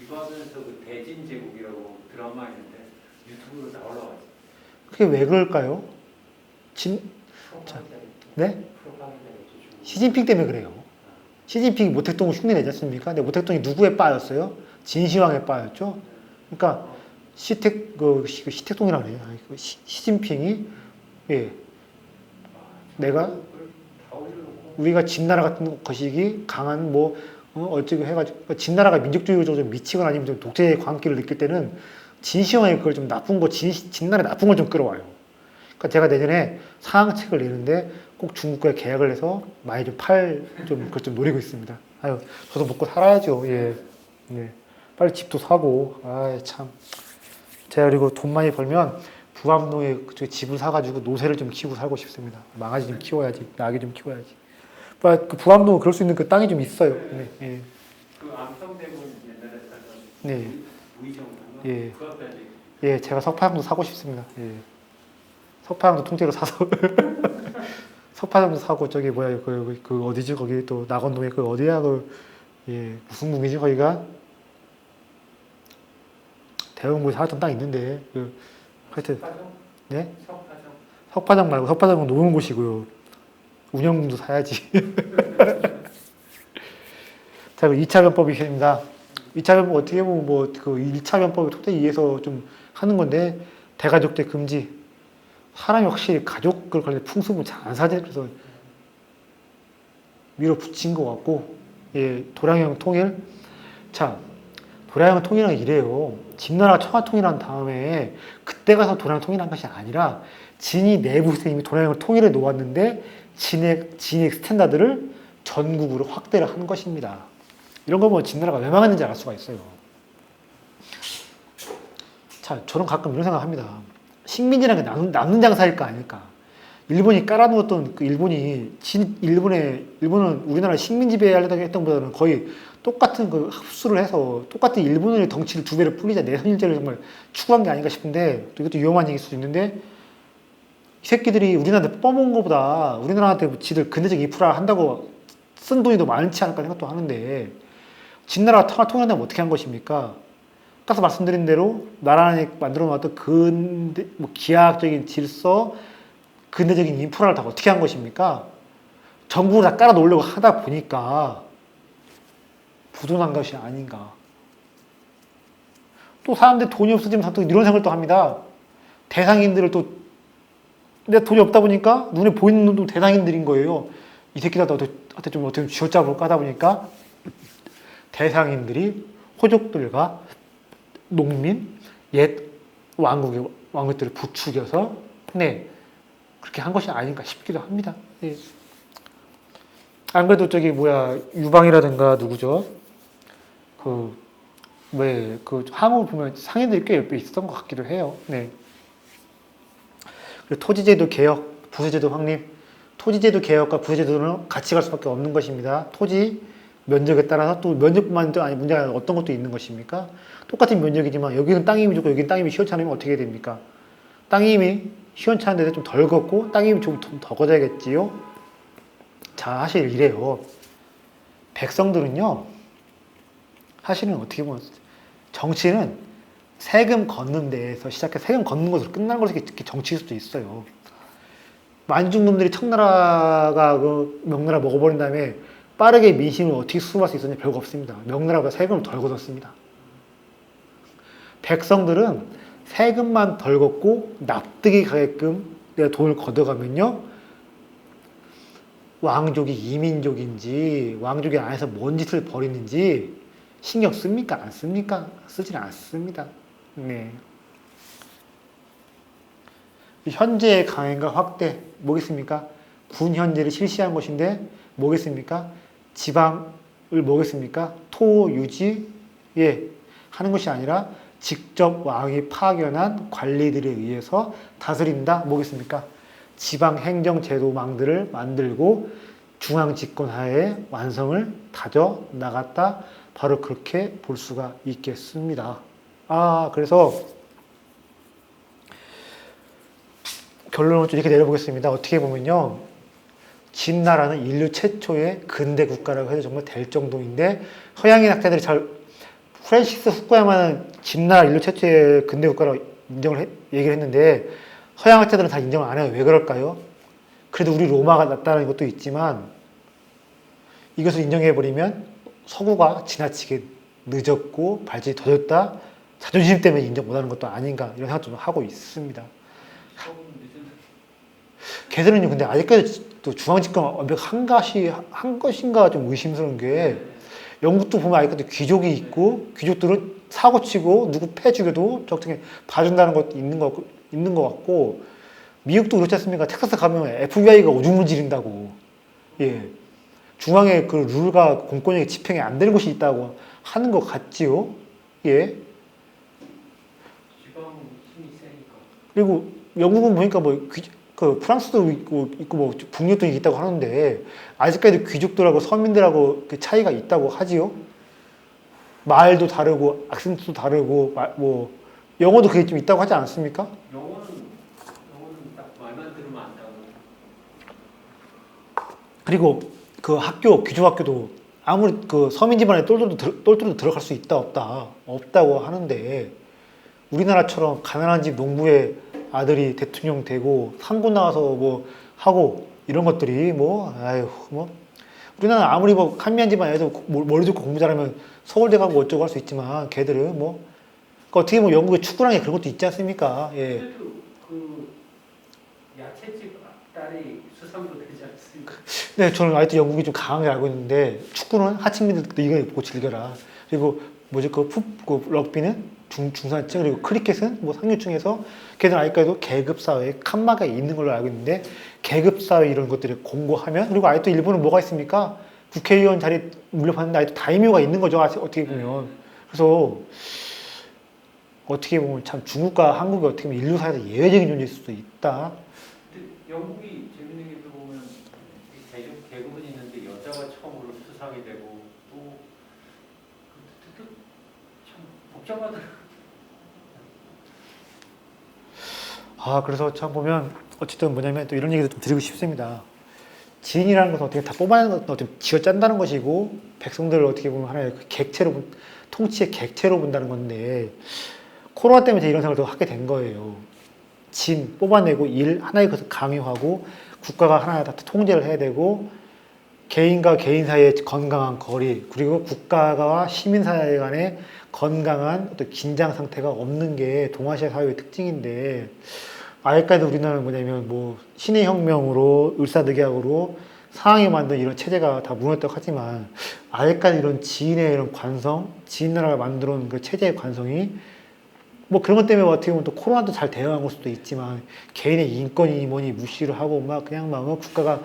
이번에서 그 대진 제국이라고 드라마 있는데 유튜브로 다 올라와요. 그게 왜 그럴까요? 네? 시진핑 때문에 그래요. 시진핑이 모택동을 흉내내지 않습니까? 근데 모택동이 누구에 빠졌어요? 진시황에 빠졌죠. 그러니까 시택동이라고 그래요. 시진핑이 내가 우리가 진나라 같은 것이기 강한 어쩌고 해가지고 진나라가 민족주의적으로 좀 미치거나 아니면 좀 독재의 광기를 느낄 때는 진시황이 그걸 좀 나쁜 거 진나라의 나쁜 걸 좀 끌어와요. 그러니까 제가 내년에 상황책을 내는데 꼭 중국과의 계약을 해서 많이 그걸 좀 노리고 있습니다. 아유, 저도 먹고 살아야죠. 예. 빨리 집도 사고. 참. 제가 그리고 돈 많이 벌면 부암동에 그쪽에 집을 사가지고 노새를 좀 키우고 살고 싶습니다. 망아지 좀 키워야지. 나귀 좀 키워야지. 그 부암동은 그럴 수 있는 그 땅이 좀 있어요. 네. 그 암성대문 옛날에 살던 네. 우이정 예. 그 앞에 제가 석파향도 사고 싶습니다. 석파향도 통째로 사서 석파점도 사고 저기 뭐야 그 어디지 거기 또 낙원동에 그 어디야 그 예 무슨 궁이지 거기가 대원구에 살았던 땅 있는데 그 하여튼 석파정? 네 석파정? 석파점 말고 석파점은 노는 곳이고요. 운영금도 사야지. 자, 그 2차 변법이 있습니다. 2차 변법 어떻게 보면 뭐 그 1차 변법을 토대에 의해서 좀 하는 건데 대가족제 금지. 사람이 확실히 가족을 관련 풍습을 잘 안 사지 그래서 밀어붙인 것 같고 예 도량형 통일. 자 도량형 통일은 이래요. 진나라 청하 통일한 다음에 그때 가서 도량 통일한 것이 아니라 진이 내부에서 이미 도량형을 통일해 놓았는데 진의 스탠다드를 전국으로 확대를 한 것입니다. 이런 거 보면 진나라가 왜 망했는지 알 수가 있어요. 자, 저는 가끔 이런 생각합니다. 식민지라는 게 남는 장사일까 아닐까? 일본이 깔아놓았던 그 일본은 우리나라 식민 지배하려고 했던 것보다는 거의 똑같은 그 흡수를 해서 똑같은 일본의 덩치를 두 배를 불리자 내선일제를 정말 추구한 게 아닌가 싶은데 또 이것도 위험한 얘기일 수도 있는데 이 새끼들이 우리나라한테 뻐먹은 것보다 우리나라한테 지들 근대적 인프라 한다고 쓴 돈이 더 많지 않을까 생각도 하는데 진나라가 통일한다면 어떻게 한 것입니까? 아까 말씀드린 대로 나라 안에 만들어 놨던 기하학적인 질서, 근대적인 인프라를 다 어떻게 한 것입니까? 전국을 다 깔아 놓으려고 하다 보니까 부도난 것이 아닌가. 또 사람들이 돈이 없어지면 또 이런 생각을 또 합니다. 대상인들을 또 내 돈이 없다 보니까 눈에 보이는 놈도 대상인들인 거예요. 이 새끼들한테 좀 어떻게 쥐어짜볼까 하다 보니까 대상인들이 호족들과 농민, 옛 왕국들을 부추겨서 네 그렇게 한 것이 아닌가 싶기도 합니다. 네. 안 그래도 저기 뭐야 유방이라든가 누구죠? 그 항우 보면 상인들이 꽤 옆에 있었던 것 같기도 해요. 네. 그리고 토지제도 개혁, 부수제도 확립. 토지제도 개혁과 부수제도는 같이 갈 수밖에 없는 것입니다. 토지 면적에 따라서 또 면적뿐만 아니라 문제가 어떤 것도 있는 것입니까? 똑같은 면적이지만 여기는 땅임이 좋고 여기는 땅임이 시원찮으면 어떻게 됩니까? 땅임이 시원찮은 데서 좀 덜 걷고 땅임이 좀 더 걷어야겠지요? 자, 사실 이래요. 백성들은요, 사실은 어떻게 보면 정치는 세금 걷는 데에서 시작해 세금 걷는 것으로 끝나는 것이 이렇게 정치일 수도 있어요. 만중놈들이 청나라가 그 명나라 먹어버린 다음에 빠르게 민심을 어떻게 수습할 수 있었냐 별거 없습니다. 명나라가 세금을 덜 걷었습니다. 백성들은 세금만 덜 걷고 납득이 가게끔 내가 돈을 걷어가면요. 왕족이 이민족인지 왕족이 안에서 뭔 짓을 벌이는지 신경 씁니까? 안 씁니까? 쓰질 않습니다. 네. 현재의 강행과 확대 뭐겠습니까? 군현제를 실시한 것인데 뭐겠습니까? 지방을 뭐겠습니까? 토 유지 하는 것이 아니라 직접 왕이 파견한 관리들에 의해서 다스린다 뭐겠습니까? 지방 행정 제도망들을 만들고 중앙 집권하에 완성을 다져 나갔다 바로 그렇게 볼 수가 있겠습니다. 그래서 결론을 좀 이렇게 내려보겠습니다. 어떻게 보면요. 진나라는 인류 최초의 근대 국가라고 해도 정말 될 정도인데 서양인 학자들이 프란시스 후쿠야마는 진나라 인류 최초의 근대 국가라고 얘기를 했는데 서양 학자들은 다 인정을 안 해요. 왜 그럴까요? 그래도 우리 로마가 낫다는 것도 있지만 이것을 인정해버리면 서구가 지나치게 늦었고 발전이 더뎠다. 자존심 때문에 인정 못하는 것도 아닌가 이런 생각도 좀 하고 있습니다. 걔들은요, 근데 아직까지 또 중앙집권 완벽한 것인가 좀 의심스러운 게 영국도 보면 아직까지 귀족이 있고 귀족들은 사고치고 누구 패 죽여도 적당히 봐준다는 것도 있는 것 같고 미국도 그렇지 않습니까? 텍사스 가면 FBI가 오줌을 지른다고. 예. 중앙의 그 룰과 공권력의 집행이 안 되는 곳이 있다고 하는 것 같지요. 예. 지방 힘이 세니까. 그리고 영국은 보니까 그 프랑스도 있고 뭐 북유도 있다고 하는데 아직까지 귀족들하고 서민들하고 그 차이가 있다고 하지요. 말도 다르고 악센트도 다르고 뭐 영어도 그게 좀 있다고 하지 않습니까? 영어는 딱 말만 들으면 안다고. 그리고 그 학교 귀족학교도 아무리 그 서민 집안에 똘똘도 들어갈 수 있다 없다고 하는데 우리나라처럼 가난한 집 농부의 아들이 대통령 되고 상고 나와서 뭐 하고 이런 것들이 뭐 아유 뭐 우리나라 아무리 뭐 한미한 집안 애들 머리 좋고 공부 잘하면 서울대 가고 어쩌고 할 수 있지만 걔들은 뭐 그러니까 어떻게 보면 영국의 축구랑에 그런 것도 있지 않습니까? 예. 그래도 그 야채집 딸이 수상도 되지 않습니까? 네, 저는 아직도 영국이 좀 강하게 알고 있는데 축구는 하층민들도 이거 보고 즐겨라. 그리고 뭐지 그 럭비는 중산층 그리고 크리켓은 뭐 상류층에서 걔들 아직까지도 계급 사회에 칸막이 있는 걸로 알고 있는데 계급 사회 이런 것들을 공고하면 그리고 아직도 일본은 뭐가 있습니까? 국회의원 자리 물려받는데 아직도 다이묘가 있는 거죠. 어떻게 보면 그래서 어떻게 보면 참 중국과 한국이 어떻게 보면 인류 사회에서 예외적인 존재일 수도 있다. 근데 영국이 재밌는 게 보면 계급은 있는데 여자가 처음으로 수상이 되고 또참 복잡하더라고요. 아, 그래서 참 보면 어쨌든 뭐냐면 또 이런 얘기도 좀 드리고 싶습니다. 지인이라는 것은 어떻게 다 뽑아내는 것은 어떻게 쥐어 짠다는 것이고 백성들을 어떻게 보면 하나의 그 객체로 통치의 객체로 본다는 건데 코로나 때문에 이런 생각을 또 하게 된 거예요. 진 뽑아내고 일 하나의 것을 강요하고 국가가 하나 다 통제를 해야 되고 개인과 개인 사이의 건강한 거리 그리고 국가와 시민 사회 간의 건강한 어떤 긴장 상태가 없는 게 동아시아 사회의 특징인데 아직까지 우리나라는 뭐냐면 뭐 신의 혁명으로 을사늑약으로 상황이 만든 이런 체제가 다 무너졌다고 하지만 아직까지 이런 지인의 이런 관성, 지인 나라가 만들어 놓은 그 체제의 관성이 뭐 그런 것 때문에 어떻게 보면 또 코로나도 잘 대응한 걸 수도 있지만 개인의 인권이 뭐니 무시를 하고 막 그냥 막 국가가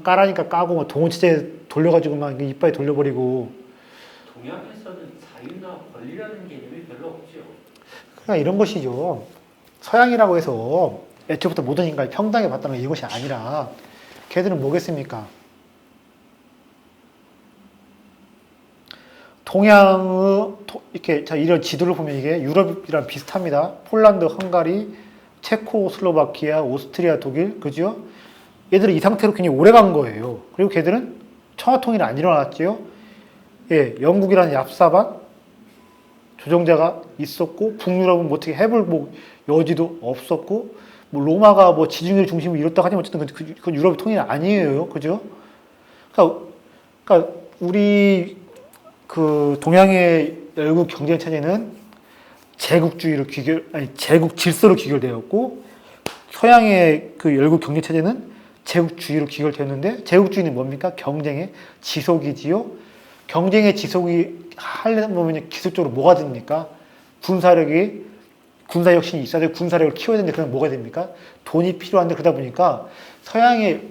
까라니까 까고 막 동원 체제 돌려가지고 막 이빨에 돌려버리고 동양에서는 자유나 권리라는 개념이 별로 없죠. 그러니까 이런 것이죠. 서양이라고 해서 애초부터 모든 인간이 평등하게 봤다는 이것이 아니라 걔들은 뭐겠습니까? 동양의 이렇게 자 이런 지도를 보면 이게 유럽이랑 비슷합니다. 폴란드, 헝가리, 체코, 슬로바키아, 오스트리아, 독일, 그죠? 얘들은 이 상태로 굉장히 오래 간 거예요. 그리고 걔들은 청와통일이 안 일어났지요. 예, 영국이라는 얍삽한 조정자가 있었고 북유럽은 뭐 어떻게 해볼 뭐 여지도 없었고 뭐 로마가 뭐 지중해 중심을 이뤘다 하지만 어쨌든 그건 유럽의 통일이 아니에요, 그죠? 그러니까 우리 그 동양의 열국 경제 체제는 제국주의로 제국 질서로 귀결되었고 서양의 그 열국 경제 체제는 제국주의로 귀결되었는데 제국주의는 뭡니까? 경쟁의 지속이지요. 경쟁의 지속이 하려면 기술적으로 뭐가 됩니까? 군사 혁신이 있어야 되고 군사력을 키워야 되는데 그럼 뭐가 됩니까? 돈이 필요한데 그러다 보니까 서양의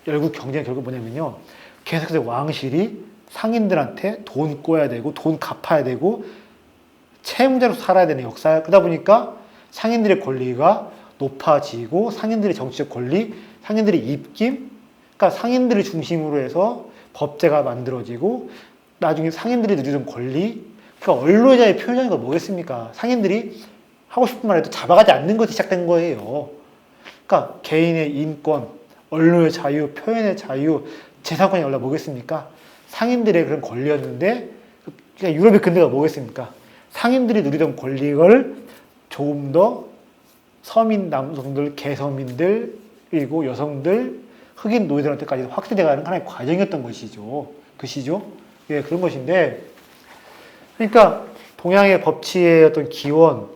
열국 경제는 결국 뭐냐면요. 계속해서 왕실이 상인들한테 돈 꿔야 되고 돈 갚아야 되고 채무자로 살아야 되는 역사. 그러다 보니까 상인들의 권리가 높아지고 상인들의 정치적 권리, 상인들의 입김, 그러니까 상인들을 중심으로 해서 법제가 만들어지고 나중에 상인들이 누리던 권리, 그러니까 언론자의 표현이 뭐겠습니까? 상인들이 하고 싶은 말 해도 잡아가지 않는 것이 시작된 거예요. 그러니까 개인의 인권, 언론의 자유, 표현의 자유, 재산권이 원래 뭐겠습니까? 상인들의 그런 권리였는데 그러니까 유럽의 근대가 뭐겠습니까? 상인들이 누리던 권리를 조금 더 서민 남성들, 개서민들, 그리고 여성들, 흑인 노예들한테까지 확대돼가는 하나의 과정이었던 것이죠. 그시죠? 예, 그런 것인데, 그러니까 동양의 법치의 어떤 기원,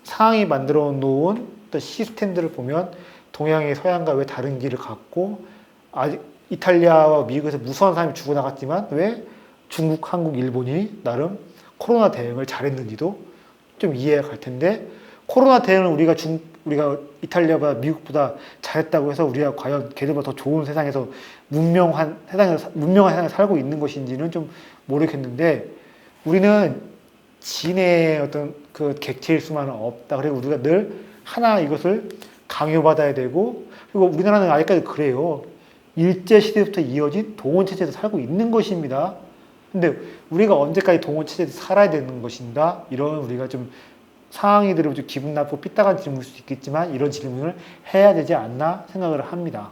상황이 만들어 놓은 어떤 시스템들을 보면 동양의 서양과 왜 다른 길을 갔고, 아직 이탈리아와 미국에서 무수한 사람이 죽어나갔지만 왜 중국, 한국, 일본이 나름 코로나 대응을 잘했는지도 좀 이해가 갈 텐데 코로나 대응을 우리가 이탈리아보다 미국보다 잘했다고 해서 우리가 과연 걔들보다 더 좋은 세상에서 문명한 세상에 살고 있는 것인지는 좀 모르겠는데 우리는 진의 어떤 그 객체일 수만은 없다. 그리고 우리가 늘 하나 이것을 강요받아야 되고 그리고 우리나라는 아직까지 그래요. 일제시대부터 이어진 동원체제에서 살고 있는 것입니다. 근데 우리가 언제까지 동원체제에서 살아야 되는 것인가? 이런 우리가 좀 상황이 들으면 좀 기분 나쁘고 삐딱한 질문일 수 있겠지만 이런 질문을 해야 되지 않나 생각을 합니다.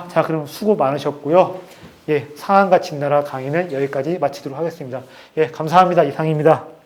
자, 그럼 수고 많으셨고요. 예, 상한가 집나라 강의는 여기까지 마치도록 하겠습니다. 예, 감사합니다. 이상입니다.